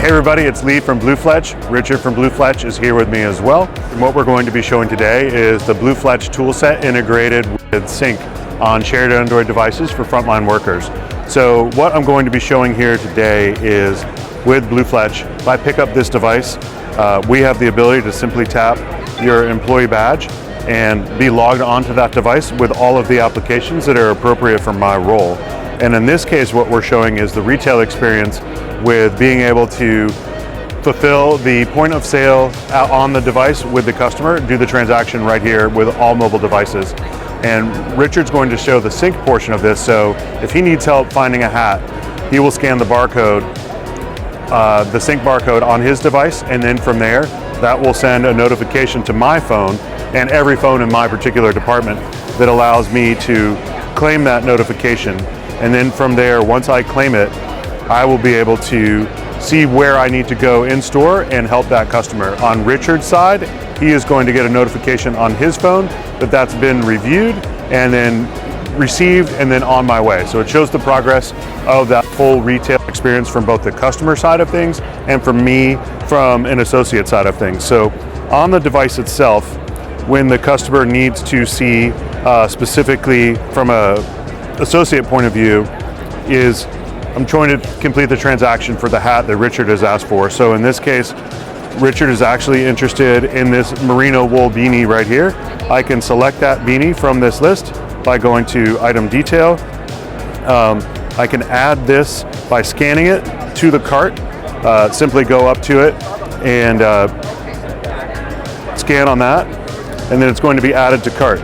Hey everybody, it's Lee from BlueFletch. Richard from BlueFletch is here with me as well. And what we're going to be showing today is the BlueFletch toolset integrated with SYNQ on shared Android devices for frontline workers. So what I'm going to be showing here today is with BlueFletch, if I pick up this device, we have the ability to simply tap your employee badge and be logged onto that device with all of the applications that are appropriate for my role. And in this case, what we're showing is the retail experience with being able to fulfill the point of sale on the device with the customer, do the transaction right here with all mobile devices. And Richard's going to show the SYNQ portion of this, so if he needs help finding a hat, he will scan the barcode, the SYNQ barcode on his device, and then from there, that will send a notification to my phone and every phone in my particular department that allows me to claim that notification. And then from there, once I claim it, I will be able to see where I need to go in store and help that customer. On Richard's side, he is going to get a notification on his phone that that's been reviewed and then received and then on my way. So it shows the progress of that full retail experience from both the customer side of things and from me from an associate side of things. So on the device itself, when the customer needs to see specifically from a associate point of view, is I'm trying to complete the transaction for the hat that Richard has asked for. So in this case, Richard is actually interested in this merino wool beanie right here. I can select that beanie from this list by going to item detail. I can add this by scanning it to the cart. Simply go up to it and scan on that, and then it's going to be added to cart.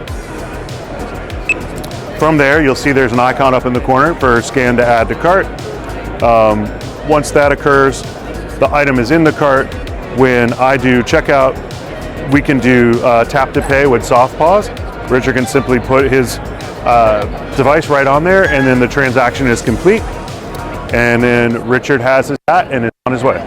From there, you'll see there's an icon up in the corner for scan to add to cart. Once that occurs, the item is in the cart. When I do checkout, we can do tap to pay with soft pause. Richard can simply put his device right on there, and then the transaction is complete. And then Richard has his hat and is on his way.